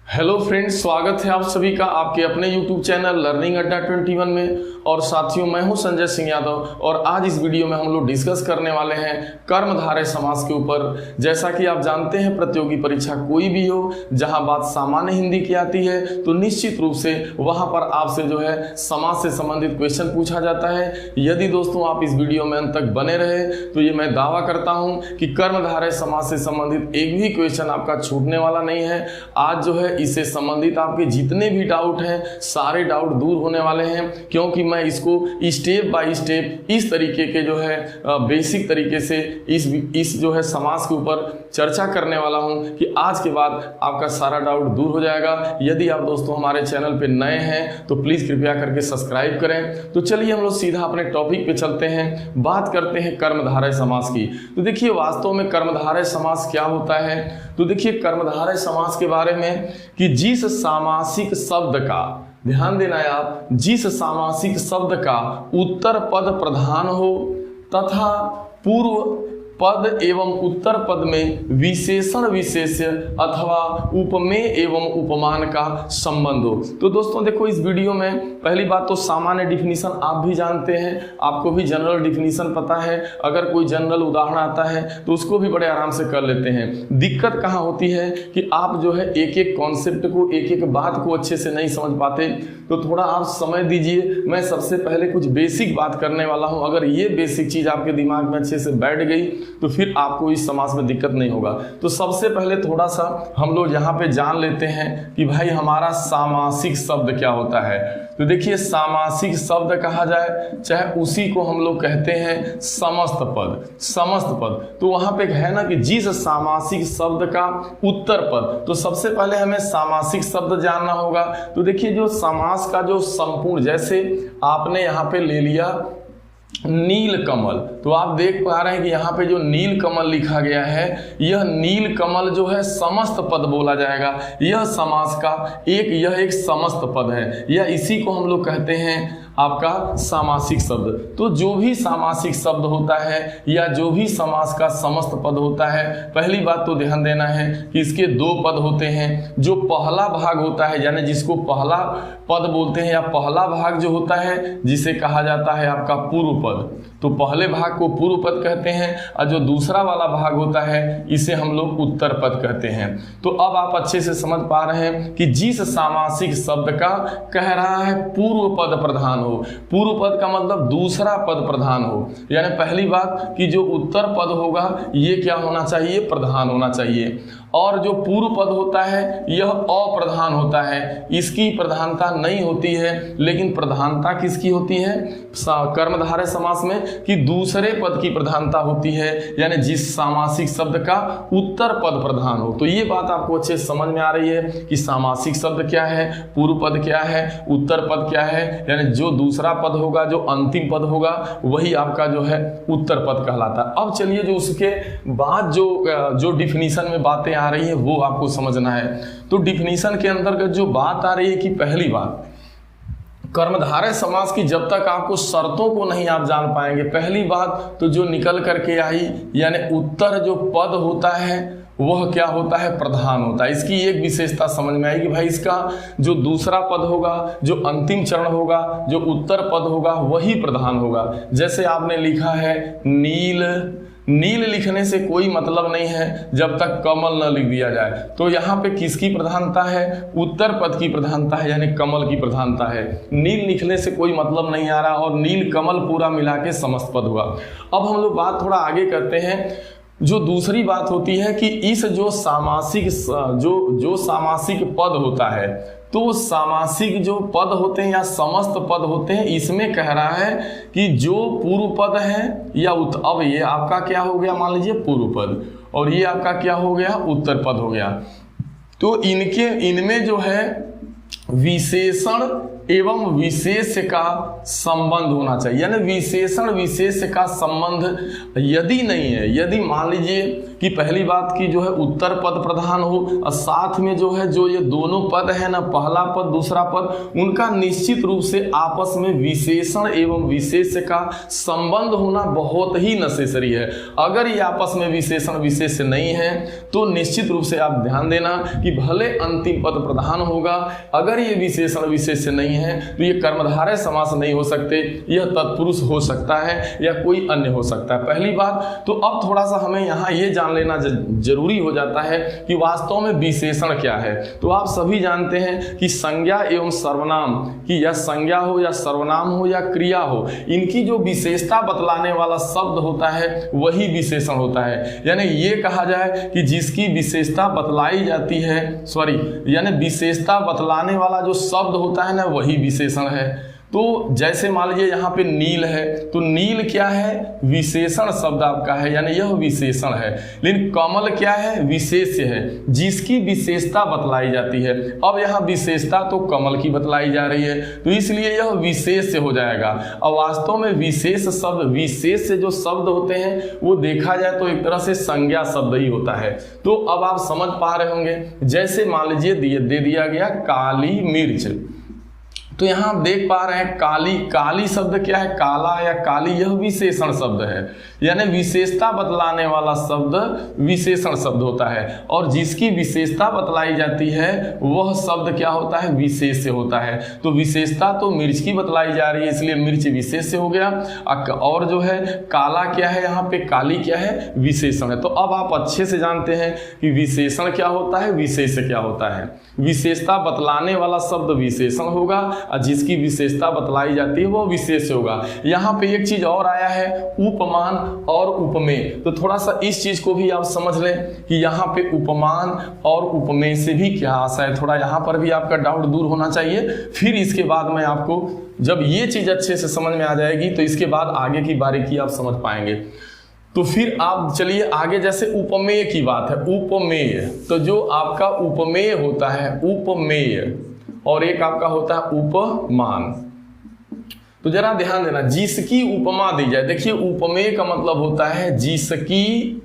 Hello friends, स्वागत है आप सभी का आपके अपने YouTube चैनल लर्निंग अड्डा 21 में। और साथियों, मैं हूं संजय सिंह यादव और आज इस वीडियो में हम लोग डिस्कस करने वाले हैं कर्मधारय समास के ऊपर। जैसा कि आप जानते हैं, प्रतियोगी परीक्षा कोई भी हो, जहां बात सामान्य हिंदी की आती है तो निश्चित रूप से वहां पर आपसे जो है समास से संबंधित क्वेश्चन पूछा जाता है। यदि दोस्तों आप इस वीडियो में अंत तक बने रहे तो ये मैं दावा करता हूं कि कर्मधारय समास से संबंधित एक भी क्वेश्चन आपका छूटने वाला नहीं है। आज जो है इससे संबंधित आपके जितने भी डाउट हैं सारे डाउट दूर होने वाले हैं, क्योंकि मैं इसको स्टेप बाय स्टेप इस तरीके के जो है बेसिक तरीके से इस जो है समास के ऊपर चर्चा करने वाला हूं कि आज के बाद आपका सारा डाउट दूर हो जाएगा। यदि आप दोस्तों हमारे चैनल पे नए हैं तो प्लीज कृपया करके सब्सक्राइब करें। तो चलिए हम लोग सीधा अपने टॉपिक पे चलते हैं, बात करते हैं कर्मधारय समास की। तो देखिए वास्तव में कर्मधारय समास क्या होता है। तो देखिए कर्मधारय समास के बारे में कि जिस सामासिक शब्द का, ध्यान देना है आप, जिस सामासिक शब्द का उत्तर पद प्रधान हो तथा पूर्व पद एवं उत्तर पद में विशेषण विशेष्य अथवा उपमेय एवं उपमान का संबंध हो। तो दोस्तों देखो, इस वीडियो में पहली बात तो सामान्य डिफिनीशन आप भी जानते हैं, आपको भी जनरल डिफिनीशन पता है। अगर कोई जनरल उदाहरण आता है तो उसको भी बड़े आराम से कर लेते हैं। दिक्कत कहाँ होती है कि आप जो है एक एक कॉन्सेप्ट को, एक एक बात को अच्छे से नहीं समझ पाते। तो थोड़ा आप समय दीजिए, मैं सबसे पहले कुछ बेसिक बात करने वाला हूँ। अगर ये बेसिक चीज आपके दिमाग में अच्छे से बैठ गई तो फिर आपको इस समास में दिक्कत नहीं होगा। तो सबसे पहले थोड़ा सा हम लोग यहाँ पे जान लेते हैं कि भाई हमारा सामासिक शब्द क्या होता है। तो देखिए सामासिक शब्द कहा जाए, चाहे उसी को हम लोग कहते हैं समस्त पद। समस्त पद तो वहां पे है ना कि जिस सामासिक शब्द का उत्तर पद, तो सबसे पहले हमें सामासिक शब्द जानना होगा। तो देखिए जो समास का जो संपूर्ण, जैसे आपने यहाँ पे ले लिया नील कमल, तो आप देख पा रहे हैं कि यहाँ पे जो नील कमल लिखा गया है, यह नील कमल जो है समस्त पद बोला जाएगा। यह समास का यह एक समस्त पद है, या इसी को हम लोग कहते हैं आपका सामासिक शब्द। तो जो भी सामासिक शब्द होता है या जो भी समास का समस्त पद होता है, पहली बात तो ध्यान देना है कि इसके दो पद होते हैं। जो पहला भाग होता है, यानी जिसको पहला पद बोलते हैं, या पहला भाग जो होता है जिसे कहा जाता है आपका पूर्व पद, तो पहले भाग को पूर्व पद कहते हैं, और जो दूसरा वाला भाग होता है इसे हम लोग उत्तर पद कहते हैं। तो अब आप अच्छे से समझ पा रहे हैं कि जिस सामासिक शब्द का कह रहा है पूर्व पद प्रधान हो। पूर्व पद का मतलब दूसरा पद प्रधान हो, यानी पहली बात कि जो उत्तर पद होगा ये क्या होना चाहिए, प्रधान होना चाहिए। और जो पूर्व पद होता है यह अप्रधान होता है, इसकी प्रधानता नहीं होती है। लेकिन प्रधानता किसकी होती है कर्मधारय समास में, कि दूसरे पद की प्रधानता होती है, यानी जिस सामासिक शब्द का उत्तर पद प्रधान हो। तो ये बात आपको अच्छे समझ में आ रही है कि सामासिक शब्द क्या है, पूर्व पद क्या है, उत्तर पद क्या है। यानी जो दूसरा पद होगा, जो अंतिम पद होगा, वही आपका जो है उत्तर पद कहलाता है। अब चलिए जो उसके बाद जो डिफिनीशन में बातें आ रही है वो आपको समझना है। तो डिफिनीशन के अंतर्गत जो बात आ रही है कि पहली बात, कर्मधारय समास की जब तक आपको शर्तों को नहीं आप जान पाएंगे, पहली बात तो जो निकल करके आई, यानी उत्तर जो पद होता है वह क्या होता है, प्रधान होता है। इसकी एक विशेषता समझ में आई कि भाई इसका जो दूसरा पद होगा, जो अंतिम चरण होगा, जो उत्तर पद होगा, वही प्रधान होगा। जैसे आपने लिखा है नील, नील लिखने से कोई मतलब नहीं है जब तक कमल न लिख दिया जाए। तो यहाँ पे किसकी प्रधानता है, उत्तर पद की प्रधानता है, यानी कमल की प्रधानता है। नील लिखने से कोई मतलब नहीं आ रहा, और नील कमल पूरा मिला के समस्त पद हुआ। अब हम लोग बात थोड़ा आगे करते हैं। जो दूसरी बात होती है कि इस जो सामासिक पद होता है, तो सामासिक जो पद होते हैं या समस्त पद होते हैं, इसमें कह रहा है कि जो पूर्व पद है या अब ये आपका क्या हो गया, मान लीजिए पूर्व पद, और ये आपका क्या हो गया, उत्तर पद हो गया। तो इनमें जो है विशेषण एवं विशेष का संबंध होना चाहिए, यानी विशेषण विशेष का संबंध यदि नहीं है, यदि मान लीजिए कि पहली बात की जो है उत्तर पद प्रधान हो, और साथ में जो है जो ये दोनों पद है ना, पहला पद दूसरा पद, उनका निश्चित रूप से आपस में विशेषण एवं विशेष्य का संबंध होना बहुत ही नेसेसरी है। अगर ये आपस में विशेषण विशेष्य नहीं है तो निश्चित रूप से आप ध्यान देना कि भले अंतिम पद प्रधान होगा, अगर ये विशेषण विशेष्य नहीं है तो ये कर्मधारय समास नहीं हो सकते, यह तत्पुरुष हो सकता है या कोई अन्य हो सकता है, पहली बात। तो अब थोड़ा सा हमें यहाँ ये जान लेना जरूरी हो जाता है कि वास्तव में विशेषण क्या है। तो आप सभी जानते हैं कि संज्ञा एवं सर्वनाम की, या संज्ञा हो या सर्वनाम हो या क्रिया हो, इनकी जो विशेषता बतलाने वाला शब्द होता है वही विशेषण होता है। यानी ये कहा जाए कि जिसकी विशेषता बतलाई जाती है, यानी विशेषता बतलाने वाला जो शब्द होता है ना वही विशेषण है। तो जैसे मान लीजिए यहाँ पे नील है, तो नील क्या है, विशेषण शब्द आपका है, यानी यह विशेषण है। लेकिन कमल क्या है, विशेष्य है, जिसकी विशेषता बतलाई जाती है। अब यहाँ विशेषता तो कमल की बतलाई जा रही है, तो इसलिए यह विशेष्य हो जाएगा। और वास्तव में विशेष शब्द, विशेष जो शब्द होते हैं वो देखा जाए तो एक तरह से संज्ञा शब्द ही होता है। तो अब आप समझ पा रहे होंगे, जैसे मान लीजिए दे दिया गया काली मिर्च, तो यहाँ आप देख पा रहे हैं काली, काली शब्द क्या है, काला या काली, यह विशेषण शब्द है, यानी विशेषता बतलाने वाला शब्द विशेषण शब्द होता है, और जिसकी विशेषता बतलाई जाती है वह शब्द क्या होता है, विशेष्य होता है। तो विशेषता तो मिर्च की बतलाई जा रही है, इसलिए मिर्च विशेष्य हो गया, और जो है काला क्या है, यहाँ पे काली क्या है, विशेषण है। तो अब आप अच्छे से जानते हैं कि विशेषण क्या होता है, विशेष्य क्या होता है। विशेषता बतलाने वाला शब्द विशेषण होगा, और जिसकी विशेषता बतलाई जाती है वो विशेष्य होगा। यहाँ पे एक चीज और आया है, उपमान और उपमेय। तो थोड़ा सा इस चीज को भी आप समझ लें कि यहाँ पे उपमान और उपमेय से भी क्या आशा है, थोड़ा यहाँ पर भी आपका डाउट दूर होना चाहिए। फिर इसके बाद मैं आपको, जब ये चीज अच्छे से समझ में आ जाएगी तो इसके बाद आगे की बारीकी आप समझ पाएंगे। तो फिर आप चलिए आगे, जैसे उपमेय की बात है, उपमेय, तो जो आपका उपमेय होता है उपमेय, और एक आपका होता है उपमान। तो जरा ध्यान देना, जिसकी उपमा दी जाए, देखिए उपमेय का मतलब होता है जिसकी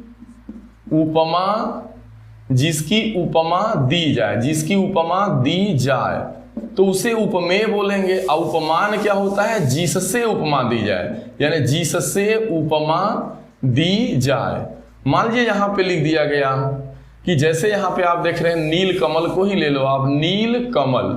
उपमा, जिसकी उपमा दी जाए, जिसकी उपमा दी जाए तो उसे उपमेय बोलेंगे। और उपमान क्या होता है, जिससे उपमा दी जाए, यानी जिससे उपमा दी जाए। मान लीजिए यहाँ पे लिख दिया गया कि जैसे यहाँ पे आप देख रहे हैं नील कमल को ही ले लो आप, नील कमल,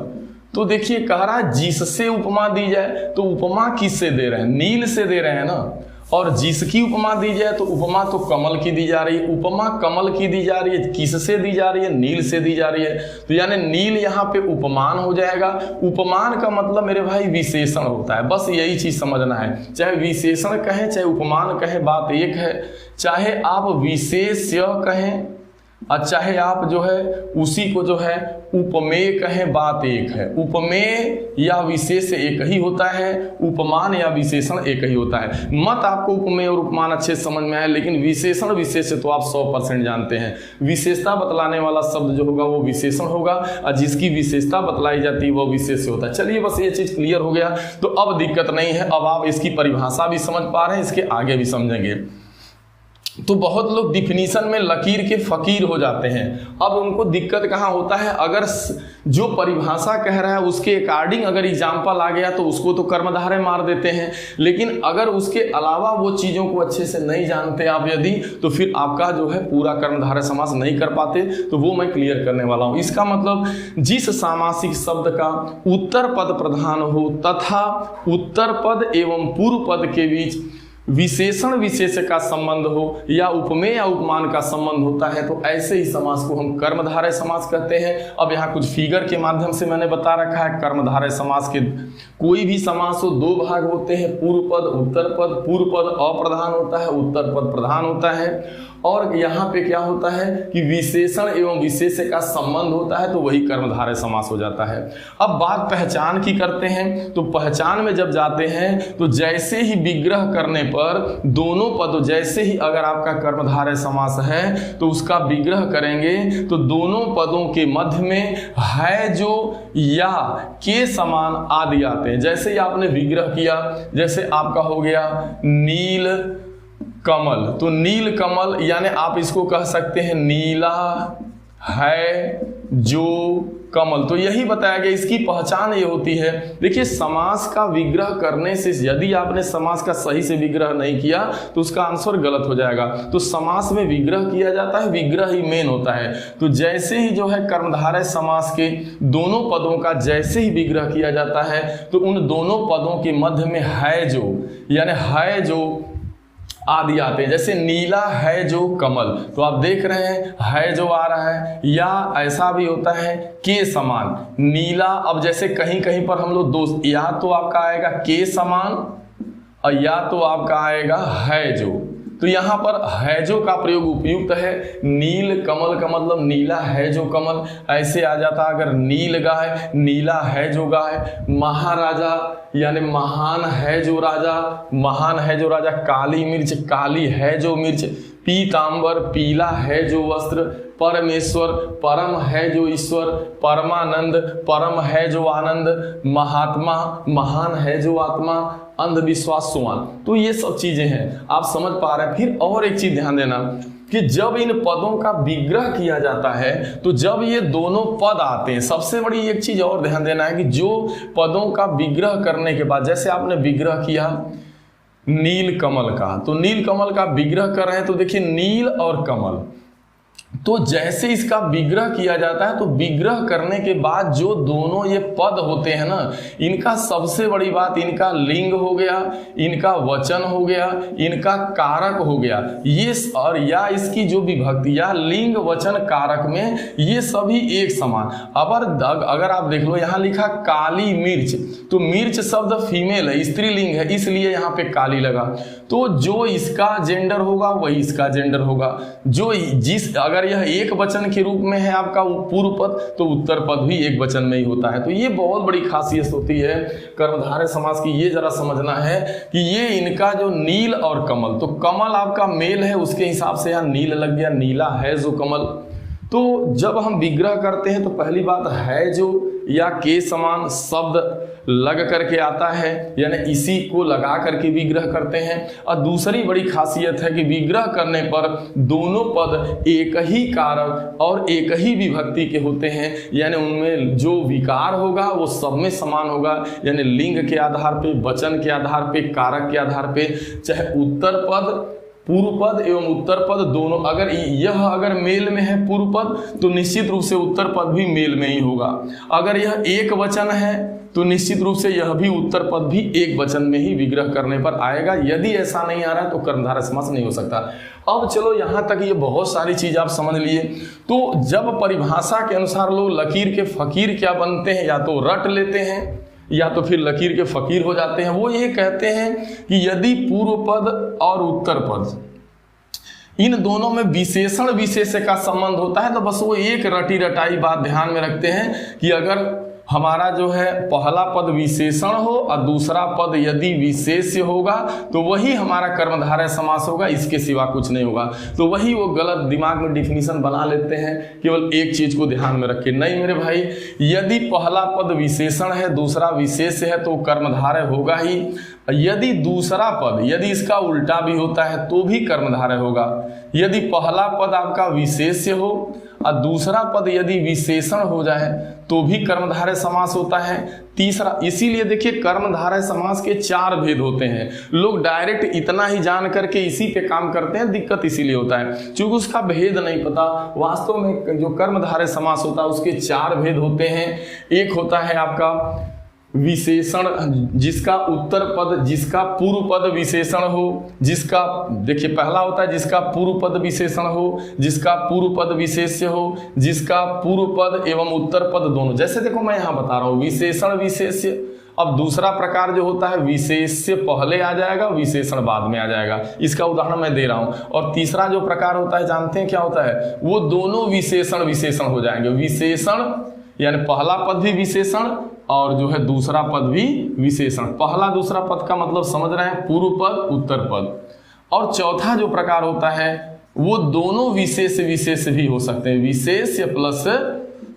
तो देखिए कह रहा है जिससे उपमा दी जाए, तो उपमा किससे दे रहे हैं, नील से दे रहे हैं ना। और जिसकी उपमा दी जाए तो उपमा तो कमल की दी जा रही है, उपमा कमल की दी जा रही है, किससे दी जा रही है, नील से दी जा रही है। तो यानी नील यहाँ पे उपमान हो जाएगा। उपमान का मतलब मेरे भाई विशेषण होता है, बस यही चीज समझना है। चाहे विशेषण कहें चाहे उपमान कहें, बात एक है। चाहे आप विशेष्य कहें और चाहे आप जो है उसी को जो है उपमेय कहें, बात एक है। उपमेय या विशेष एक ही होता है, उपमान या विशेषण एक ही होता है। मत आपको उपमेय और उपमान अच्छे समझ में आए, लेकिन विशेषण विशेष तो आप 100% जानते हैं। विशेषता बतलाने वाला शब्द जो होगा वो विशेषण होगा, और जिसकी विशेषता बतलाई जाती है वो विशेष होता है। चलिए बस ये चीज क्लियर हो गया, तो अब दिक्कत नहीं है। अब आप इसकी परिभाषा भी समझ पा रहे हैं, इसके आगे भी समझेंगे। तो बहुत लोग डिफिनीशन में लकीर के फकीर हो जाते हैं। अब उनको दिक्कत कहाँ होता है, अगर जो परिभाषा कह रहा है उसके अकॉर्डिंग अगर एग्जाम्पल आ गया तो उसको तो कर्मधारय मार देते हैं, लेकिन अगर उसके अलावा वो चीज़ों को अच्छे से नहीं जानते आप यदि, तो फिर आपका जो है पूरा कर्मधारय समास नहीं कर पाते। तो वो मैं क्लियर करने वाला हूँ। इसका मतलब जिस सामासिक शब्द का उत्तर पद प्रधान हो तथा उत्तर पद एवं पूर्व पद के बीच विशेषण विशेष का संबंध हो या उपमेय या उपमान का संबंध होता है, तो ऐसे ही समास को हम कर्मधारय समास कहते हैं। अब यहाँ कुछ फिगर के माध्यम से मैंने बता रखा है। कर्मधारय समास के कोई भी समास हो, दो भाग होते हैं, पूर्व पद उत्तर पद। पूर्व पद अप्रधान होता है, उत्तर पद प्रधान होता है। और यहाँ पे क्या होता है कि विशेषण एवं विशेष का संबंध होता है, तो वही कर्मधारय समास हो जाता है। अब बात पहचान की करते हैं, तो पहचान में जब जाते हैं तो जैसे ही विग्रह करने पर दोनों पदों, जैसे ही अगर आपका कर्मधारय समास है तो उसका विग्रह करेंगे तो दोनों पदों के मध्य में है जो या के समान आदि आते हैं। जैसे ही आपने विग्रह किया, जैसे आपका हो गया नील कमल। तो नील कमल यानी आप इसको कह सकते हैं नीला है जो कमल। तो यही बताया गया, इसकी पहचान ये होती है। देखिए समास का विग्रह करने से, यदि आपने समास का सही से विग्रह नहीं किया तो उसका आंसर गलत हो जाएगा। तो समास में विग्रह किया जाता है, विग्रह ही मेन होता है। तो जैसे ही जो है कर्मधारय समास के दोनों पदों का जैसे ही विग्रह किया जाता है तो उन दोनों पदों के मध्य में है जो, यानी है जो आदि आते हैं। जैसे नीला है जो कमल, तो आप देख रहे हैं है जो आ रहा है, या ऐसा भी होता है के समान नीला। अब जैसे कहीं कहीं पर हम लोग दोस्त, या तो आपका आएगा के समान और या तो आपका आएगा है जो। तो यहाँ पर है जो का प्रयोग उपयुक्त है। नील कमल का मतलब नीला है जो कमल, ऐसे आ जाता अगर नील गाय, नीला है जो गाय। महाराजा यानी महान है जो राजा, महान है जो राजा। काली मिर्च, काली है जो मिर्च। पीतांबर, पीला है जो वस्त्र। परमेश्वर, परम है जो ईश्वर। परमानंद, परम है जो आनंद। महात्मा, महान है जो आत्मा। अंधविश्वास सुमान। तो ये सब चीजें हैं, आप समझ पा रहे हैं। फिर और एक चीज ध्यान देना कि जब इन पदों का विग्रह किया जाता है तो जब ये दोनों पद आते हैं, सबसे बड़ी एक चीज और ध्यान देना है कि जो पदों का विग्रह करने के बाद, जैसे आपने विग्रह किया नील कमल का, तो नील कमल का विग्रह कर रहे हैं, तो देखिए नील और कमल, तो जैसे इसका विग्रह किया जाता है तो विग्रह करने के बाद जो दोनों ये पद होते हैं ना, इनका सबसे बड़ी बात, इनका लिंग हो गया, इनका वचन हो गया, इनका कारक हो गया, ये और या इसकी जो विभक्ति या लिंग वचन कारक में ये सभी एक समान। अगर आप देख लो यहाँ लिखा काली मिर्च, तो मिर्च शब्द फीमेल है, स्त्रीलिंग है, इसलिए यहाँ पे काली लगा। तो जो इसका जेंडर होगा वही इसका जेंडर होगा। जो जिस अगर यह एक वचन के रूप में है आपका पूर्व पद, तो उत्तर पद भी एक वचन में ही होता है। तो ये बहुत बड़ी खासियत होती है कर्मधारय समास की। ये जरा समझना है कि ये इनका जो नील और कमल, तो कमल आपका मेल है, उसके हिसाब से यहाँ नील लग गया, नीला है जो कमल। तो जब हम विग्रह करते हैं तो पहली बात है जो या के समान शब्द लग करके आता है, यानी इसी को लगा करके विग्रह करते हैं। और दूसरी बड़ी खासियत है कि विग्रह करने पर दोनों पद एक ही कारक और एक ही विभक्ति के होते हैं, यानी उनमें जो विकार होगा वो सब में समान होगा, यानी लिंग के आधार पे, वचन के आधार पे, कारक के आधार पे। चाहे उत्तर पद, पूर्व पद एवं उत्तर पद दोनों, अगर मेल में है पूर्व पद तो निश्चित रूप से उत्तर पद भी मेल में ही होगा। अगर यह एक वचन है तो निश्चित रूप से यह भी उत्तर पद भी एक वचन में ही विग्रह करने पर आएगा। यदि ऐसा नहीं आ रहा है तो कर्मधारय समास नहीं हो सकता। अब चलो यहाँ तक ये बहुत सारी चीज आप समझ लिए। तो जब परिभाषा के अनुसार लोग लकीर के फकीर क्या बनते हैं, या तो रट लेते हैं या तो फिर लकीर के फकीर हो जाते हैं। वो ये कहते हैं कि यदि पूर्व पद और उत्तर पद इन दोनों में विशेषण विशेष्य का संबंध होता है तो बस वो एक रटी रटाई बात ध्यान में रखते हैं कि अगर हमारा जो है पहला पद विशेषण हो और दूसरा पद यदि विशेष्य होगा तो वही हमारा कर्मधारय समास होगा, इसके सिवा कुछ नहीं होगा। तो वही वो गलत दिमाग में डिफिनीशन बना लेते हैं केवल एक चीज को ध्यान में रख के। नहीं मेरे भाई, यदि पहला पद विशेषण है दूसरा विशेष्य है तो कर्मधारय होगा ही। यदि दूसरा पद यदि इसका उल्टा भी होता है तो भी कर्मधारय होगा। यदि पहला पद आपका विशेष्य हो और दूसरा पद यदि विशेषण हो जाए तो भी कर्मधारय समास होता है। तीसरा, इसीलिए देखिए कर्मधारय समास के 4 भेद होते हैं। लोग डायरेक्ट इतना ही जान करके इसी पे काम करते हैं, दिक्कत इसीलिए होता है क्योंकि उसका भेद नहीं पता। वास्तव में जो कर्मधारय समास होता है उसके 4 भेद होते हैं। एक होता है आपका विशेषण, जिसका उत्तर पद, जिसका पूर्व पद विशेषण हो, जिसका देखिए पहला होता है जिसका पूर्व पद विशेषण हो, जिसका पूर्व पद विशेष्य हो, जिसका पूर्व पद एवं उत्तर पद दोनों। जैसे देखो मैं यहाँ बता रहा हूँ विशेषण विशेष्य। अब दूसरा प्रकार जो होता है विशेष्य पहले आ जाएगा, विशेषण बाद में आ जाएगा। इसका उदाहरण मैं दे रहा हूँ। और तीसरा जो प्रकार होता है जानते हैं क्या होता है, वो दोनों विशेषण विशेषण हो जाएंगे। विशेषण यानी पहला पद भी विशेषण और जो है दूसरा पद भी विशेषण। पहला दूसरा पद का मतलब समझ रहे हैं, पूर्व पद उत्तर पद। और चौथा जो प्रकार होता है वो दोनों विशेष विशेष भी हो सकते हैं, विशेष्य प्लस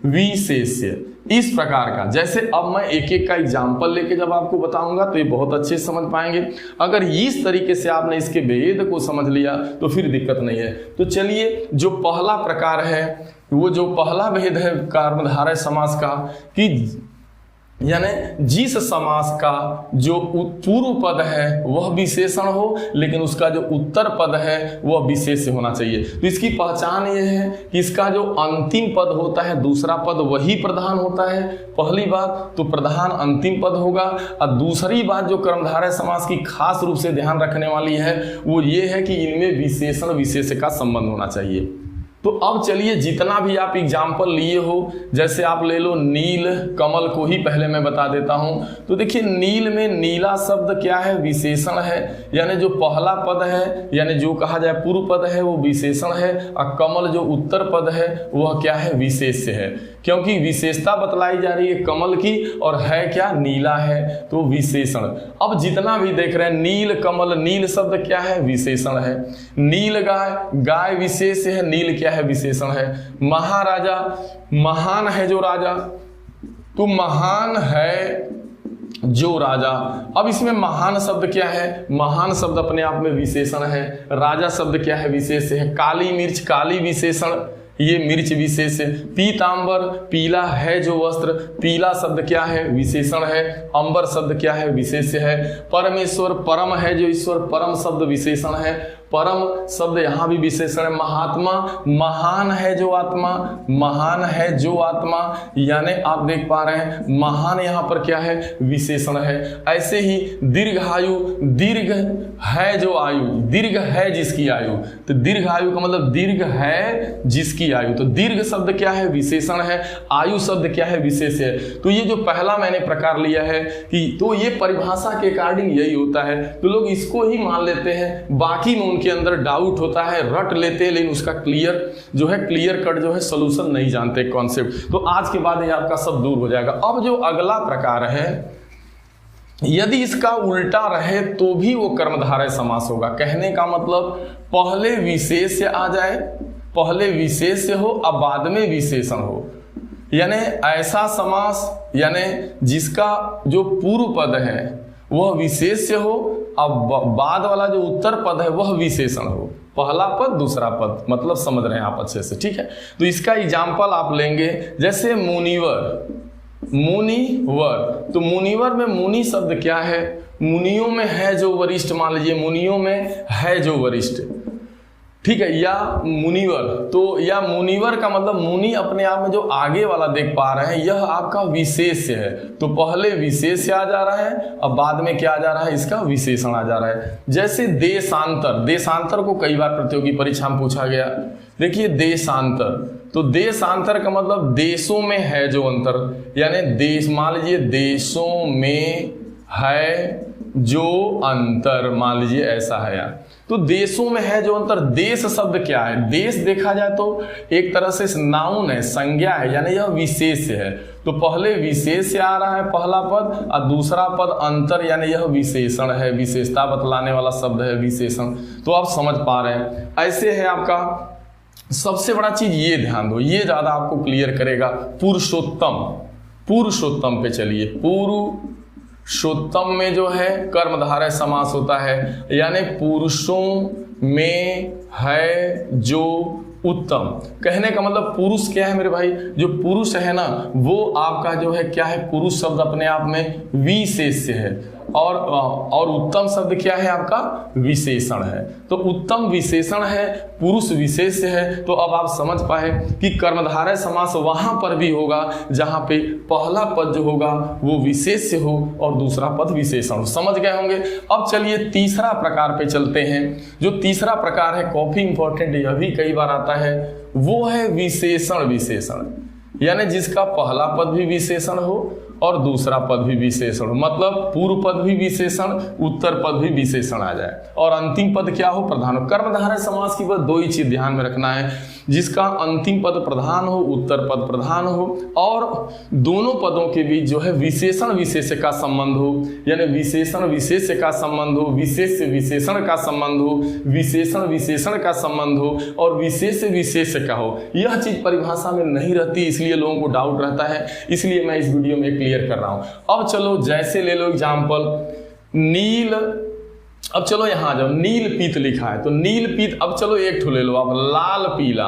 विशेष्य, इस प्रकार का। जैसे अब मैं एक एक का एग्जाम्पल लेके जब आपको बताऊंगा तो ये बहुत अच्छे से समझ पाएंगे। अगर इस तरीके से आपने इसके भेद को समझ लिया तो फिर दिक्कत नहीं है। तो चलिए, जो पहला प्रकार है, वो जो पहला भेद है कर्मधारय समास का, कि यानी जिस समास का जो पूर्व पद है वह विशेषण हो, लेकिन उसका जो उत्तर पद है वह विशेष होना चाहिए। तो इसकी पहचान ये है कि इसका जो अंतिम पद होता है, दूसरा पद वही प्रधान होता है। पहली बात तो प्रधान अंतिम पद होगा, और दूसरी बात जो कर्मधारय समास की खास रूप से ध्यान रखने वाली है वो ये है कि इनमें विशेषण विशेष का संबंध होना चाहिए। तो अब चलिए, जितना भी आप एग्जाम्पल लिए हो, जैसे आप ले लो नील कमल को ही पहले मैं बता देता हूं। तो देखिए, नील में नीला शब्द क्या है, विशेषण है, यानी जो पहला पद है, यानी जो कहा जाए पूर्व पद है वो विशेषण है, और कमल जो उत्तर पद है वह क्या है, विशेष्य है। क्योंकि विशेषता बतलाई जा रही है कमल की, और है क्या, नीला है, तो विशेषण। अब जितना भी देख रहे हैं, नील कमल, नील शब्द क्या है, विशेषण है। नील गाय, गाय विशेष है, नील क्या है, विशेषण है। महाराजा, महान है जो राजा, तो महान है जो राजा। अब इसमें महान शब्द क्या है, महान शब्द अपने आप में विशेषण है, राजा शब्द क्या है, विशेष है। काली मिर्च, काली विशेषण, ये मिर्च विशेष है। पीतांबर, पीला है जो वस्त्र, पीला शब्द क्या है, विशेषण है। अंबर शब्द क्या है, विशेष है। परमेश्वर, परम है जो ईश्वर, परम शब्द विशेषण है, परम शब्द यहाँ भी विशेषण है। महात्मा, महान है जो आत्मा, महान है जो आत्मा, यानी आप देख पा रहे हैं महान यहाँ पर क्या है, विशेषण है। ऐसे ही दीर्घायु, दीर्घ है जो आयु, दीर्घ है जिसकी आयु, तो दीर्घ आयु का मतलब दीर्घ है जिसकी आयु, तो दीर्घ शब्द क्या है, विशेषण है। आयु शब्द क्या है, विशेष है। तो ये जो पहला मैंने प्रकार लिया है कि, तो ये परिभाषा के अकॉर्डिंग यही होता है, तो लोग इसको ही मान लेते हैं, बाकी में उनके अंदर डाउट होता है, रट लेते हैं, लेकिन उसका क्लियर जो है, क्लियर कट जो है सॉल्यूशन नहीं जानते कॉन्सेप्ट। तो आज के बाद ये आपका सब दूर हो जाएगा। अब जो अगला प्रकार है, यदि इसका उल्टा रहे तो भी वो कर्मधारय समास होगा। कहने का मतलब पहले विशेष्य आ जाए, पहले विशेष्य हो अब बाद में विशेषण हो, यानी ऐसा समास, यानी जिसका जो पूर्व पद है वह विशेष्य हो, अब बाद वाला जो उत्तर पद है वह विशेषण हो। पहला पद दूसरा पद, मतलब समझ रहे हैं आप अच्छे से, ठीक है। तो इसका एग्जाम्पल आप लेंगे, जैसे मुनिवर, मुनिवर, तो मुनिवर में मुनि शब्द क्या है, मुनियों में है जो वरिष्ठ, मान लीजिए मुनियों में है जो वरिष्ठ, ठीक है। या मुनिवर, तो या मुनिवर का मतलब मुनि अपने आप में जो आगे वाला देख पा रहे हैं यह आपका विशेष्य है, तो पहले विशेष्य आ जा रहा है, अब बाद में क्या आ जा रहा है, इसका विशेषण आ जा रहा है। जैसे देशांतर, देशांतर को कई बार प्रतियोगी परीक्षा में पूछा गया। देखिए देशांतर, तो देशांतर का मतलब देशों में है जो अंतर, यानी देश, मान लीजिए देशों में है जो अंतर, मान लीजिए ऐसा है यार। तो देशों में है जो अंतर, देश शब्द क्या है, देश देखा जाए तो एक तरह से नाउन है, संज्ञा है, यानी यह विशेष है। तो पहले विशेष आ रहा है पहला पद, और दूसरा पद अंतर, यानी यह विशेषण है, विशेषता बतलाने वाला शब्द है विशेषण। तो आप समझ पा रहे हैं। ऐसे है आपका सबसे बड़ा चीज, ये ध्यान दो, ये ज्यादा आपको क्लियर करेगा। पुरुषोत्तम, पुरुषोत्तम पे चलिए। पुरुषोत्तम में जो है कर्मधारय समास होता है, यानी पुरुषों में है जो उत्तम। कहने का मतलब पुरुष क्या है मेरे भाई, जो पुरुष है ना वो आपका जो है क्या है, पुरुष शब्द अपने आप में विशेष्य है, और उत्तम शब्द क्या है आपका, विशेषण है। तो उत्तम विशेषण है, पुरुष विशेष्य है। तो अब आप समझ पाए कि कर्मधारय समास वहां पर भी होगा जहां पे पहला पद जो होगा वो विशेष्य हो और दूसरा पद विशेषण हो। समझ गए होंगे। अब चलिए तीसरा प्रकार पे चलते हैं। जो तीसरा प्रकार है, कॉफी इंपॉर्टेंट, यह भी कई बार आता है, वो है विशेषण विशेषण, यानी जिसका पहला पद भी विशेषण हो और दूसरा पद भी विशेषण हो, मतलब पूर्व पद भी विशेषण, उत्तर पद भी विशेषण आ जाए और अंतिम पद क्या हो, प्रधान हो। कर्मधारय समास की बस दो ही चीज ध्यान में रखना है, जिसका अंतिम पद प्रधान हो, उत्तर पद प्रधान हो और दोनों पदों के बीच जो है विशेषण विशेष्य का संबंध हो, यानी विशेषण विशेष्य का संबंध हो, विशेष्य विशेषण का संबंध हो, विशेषण विशेषण का संबंध हो और विशेष्य विशेष्य का हो। यह चीज परिभाषा में नहीं रहती, इसलिए लोगों को डाउट रहता है, इसलिए मैं इस वीडियो में क्लियर कर रहा हूं। अब चलो जैसे ले लो एग्जाम्पल नील, अब चलो यहां जाओ, नील पीत लिखा है तो नील पीत, अब चलो एक ठो ले लो आप, लाल पीला।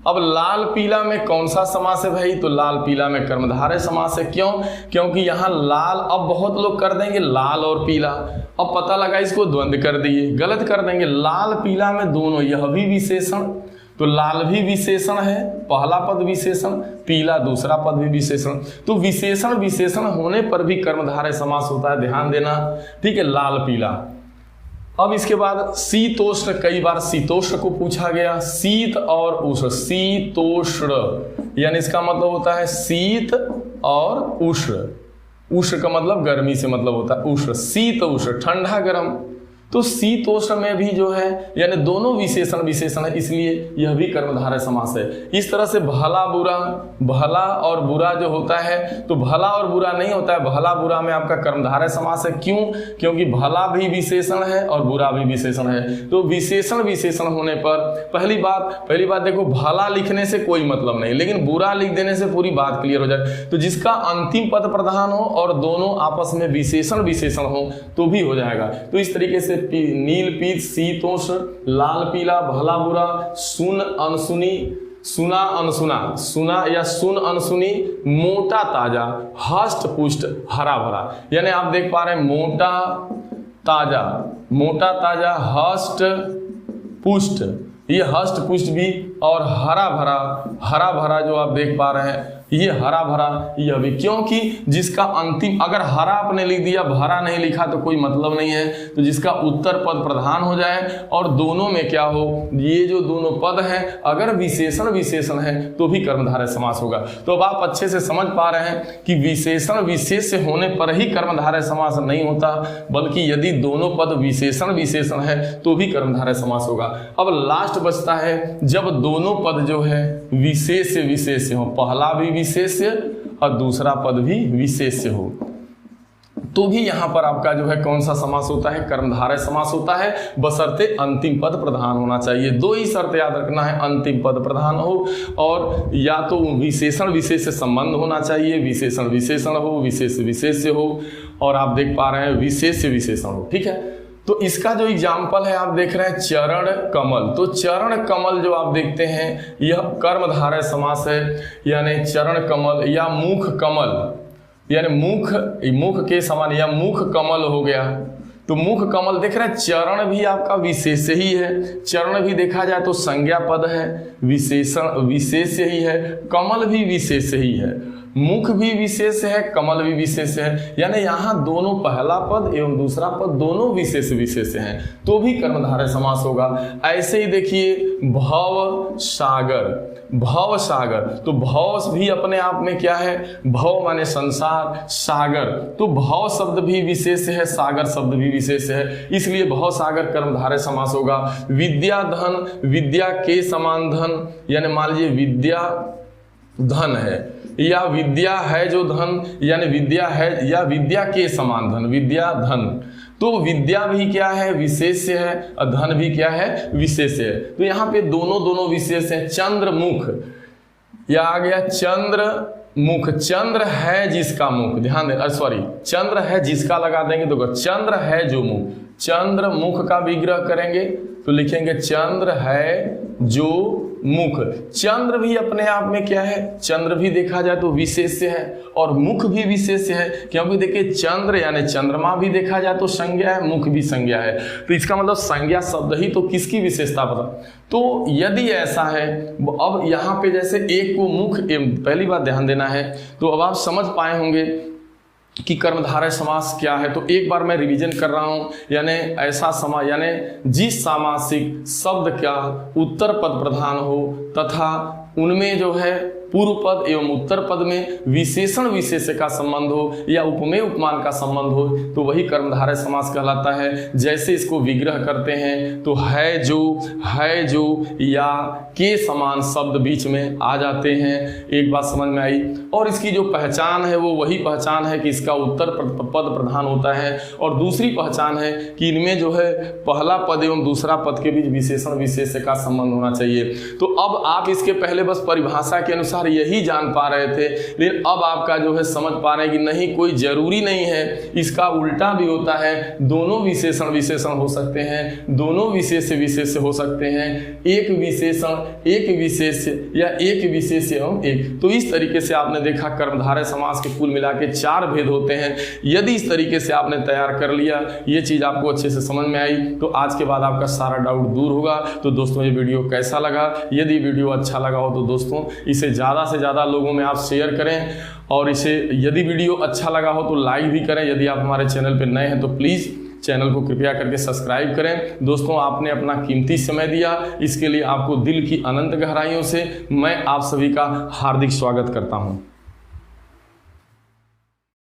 अब लाल पीला में कौन सा समास है भाई? तो लाल पीला में कर्मधारय समास है। क्यों? क्योंकि यहां लाल, अब बहुत लोग कर देंगे लाल और पीला, अब पता लगा इसको द्वंद्व कर दिए, गलत कर देंगे। लाल पीला में दोनों, यह भी विशेषण, तो लाल भी विशेषण है, पहला पद विशेषण, पीला दूसरा पद भी विशेषण। तो विशेषण विशेषण होने पर भी कर्मधारय समास होता है, ध्यान देना, ठीक है। लाल पीला। अब इसके बाद शीतोष्ण, कई बार शीतोष्ण को पूछा गया, शीत और उष्ण, शीतोष्ण यानी इसका मतलब होता है शीत और उष्ण। उष्ण का मतलब गर्मी से मतलब होता है उष्ण, शीत उष्ण ठंडा गर्म। तो शीतोष्ण में भी जो है यानी दोनों विशेषण विशेषण है, इसलिए यह भी कर्मधारय समास है। इस तरह से भला बुरा, भला और बुरा जो होता है तो भला और बुरा नहीं होता है, भला बुरा में आपका कर्मधारय समास है। क्यों? क्योंकि भला भी विशेषण है और बुरा भी विशेषण है। तो विशेषण विशेषण होने पर पहली बात देखो, भला लिखने से कोई मतलब नहीं, लेकिन बुरा लिख देने से पूरी बात क्लियर हो जाए। तो जिसका अंतिम पद प्रधान हो और दोनों आपस में विशेषण विशेषण हो तो भी हो जाएगा। तो इस तरीके से नील पीत, शीतोष्ण, लाल पीला, भला बुरा, सुन अनसुनी, सुना अनसुना, सुना या सुन अनसुनी, मोटा ताजा, हष्ट पुष्ट, हरा भरा। यानी आप देख पा रहे हैं मोटा ताजा, मोटा ताजा, हष्ट पुष्ट, ये हष्ट पुष्ट भी, और हरा भरा जो आप देख पा रहे हैं ये हरा भरा, यह भी। क्योंकि जिसका अंतिम, अगर हरा आपने लिख दिया भरा नहीं लिखा तो कोई मतलब नहीं है। तो जिसका उत्तर पद प्रधान हो जाए और दोनों में क्या हो, ये जो दोनों पद हैं अगर विशेषण विशेषण है तो भी कर्मधारय समास होगा। तो अब आप अच्छे से समझ पा रहे हैं कि विशेषण विशेष्य होने पर ही कर्मधारय समास नहीं होता, बल्कि यदि दोनों पद विशेषण विशेषण है तो भी कर्मधारय समास होगा। अब लास्ट बचता है जब दोनों पद जो है विशेष्य विशेष्य हो, पहला भी विशेष्य और दूसरा पद भी विशेष्य हो, तो भी यहां पर आपका जो है कौन सा समास होता है? कर्मधारय समास होता है, बशर्ते अंतिम पद प्रधान होना चाहिए। दो ही शर्त याद रखना है, अंतिम पद प्रधान हो और या तो विशेषण विशेष से संबंध होना चाहिए, विशेषण विशेषण हो, विशेष विशेष्य हो, और आप देख पा रहे हैं विशेष्य विशेषण हो, ठीक है। तो इसका जो एग्जाम्पल है आप देख रहे हैं चरण कमल। तो चरण कमल जो आप देखते हैं यह कर्मधारय समास है, यानी चरण कमल या मुख कमल, यानी मुख के समान या मुख कमल हो गया। तो मुख कमल देख रहे हैं, चरण भी आपका विशेष ही है, चरण भी देखा जाए तो संज्ञा पद है, विशेषण विशेष ही है, कमल भी विशेष ही है, मुख भी विशेष है, कमल भी विशेष है, यानी यहाँ दोनों पहला पद एवं दूसरा पद दोनों विशेष विशेष हैं तो भी कर्मधारय समास होगा। ऐसे ही देखिए भव सागर, भव सागर, तो भव भी अपने आप में क्या है? भव माने संसार, सागर, तो भव शब्द भी विशेष है, सागर शब्द भी विशेष है, इसलिए भव सागर कर्मधारय समास होगा। विद्या धन, विद्या के समान धन, यानी मान लीजिए विद्या धन है या विद्या है जो धन, यानी विद्या है या विद्या के समान धन, विद्या धन, तो विद्या भी क्या है? विशेष्य है, और धन भी क्या है? विशेष्य है। तो यहाँ पे दोनों विशेष हैं। चंद्रमुख, या आ गया चंद्र मुख, चंद्र है जिसका मुख, ध्यान दें, सॉरी चंद्र है जिसका लगा देंगे तो चंद्र है जो मुख, चंद्र मुख का विग्रह करेंगे तो लिखेंगे चंद्र है जो मुख। चंद्र भी अपने आप में क्या है? चंद्र भी देखा जाए तो विशेष्य है और मुख भी विशेष्य है, क्योंकि देखिए चंद्र यानी चंद्रमा भी देखा जाए तो संज्ञा है, मुख भी संज्ञा है, तो इसका मतलब संज्ञा शब्द ही तो किसकी विशेषता पता। तो यदि ऐसा है, अब यहाँ पे जैसे एक को मुख, पहली बात ध्यान देना है, तो अब आप समझ पाए होंगे कि कर्मधारय समास क्या है। तो एक बार मैं रिवीजन कर रहा हूं, यानी ऐसा समास यानी जिस सामासिक शब्द का उत्तर पद प्रधान हो तथा उनमें जो है पूर्व पद एवं उत्तर पद में विशेषण विशेष्य का संबंध हो या उपमेय उपमान का संबंध हो तो वही कर्मधारय समास कहलाता है। जैसे इसको विग्रह करते हैं तो है जो या के समान शब्द बीच में आ जाते हैं। एक बात समझ में आई। और इसकी जो पहचान है वो वही पहचान है कि इसका उत्तर पद प्रधान होता है, और दूसरी पहचान है कि इनमें जो है पहला पद एवं दूसरा पद के बीच विशेषण विशेष्य का संबंध होना चाहिए। तो अब आप इसके पहले बस परिभाषा के अनुसार यही जान पा रहे थे, लेकिन अब आपका जो है समझ पा रहे हैं कि नहीं, कोई जरूरी नहीं है, इसका उल्टा भी होता है। दोनों विशेषण विशेषण हो सकते हैं, दोनों विशेष्य विशेष्य हो सकते हैं, एक विशेषण एक विशेष्य या एक विशेष्य एवं एक। तो इस तरीके से आपने देखा कर्मधारय समास के कुल मिला के 4 भेद होते हैं। यदि इस तरीके से आपने तैयार कर लिया, ये चीज आपको अच्छे से समझ में आई, तो आज के बाद आपका सारा डाउट दूर होगा। तो दोस्तों ये वीडियो कैसा लगा? यदि वीडियो अच्छा लगा हो तो दोस्तों इसे ज़्यादा से ज़्यादा लोगों में आप शेयर करें, और इसे यदि वीडियो अच्छा लगा हो तो लाइक भी करें। यदि आप हमारे चैनल पर नए हैं तो प्लीज़ चैनल को कृपया करके सब्सक्राइब करें। दोस्तों आपने अपना कीमती समय दिया, इसके लिए आपको दिल की अनंत गहराइयों से मैं आप सभी का हार्दिक स्वागत करता हूं।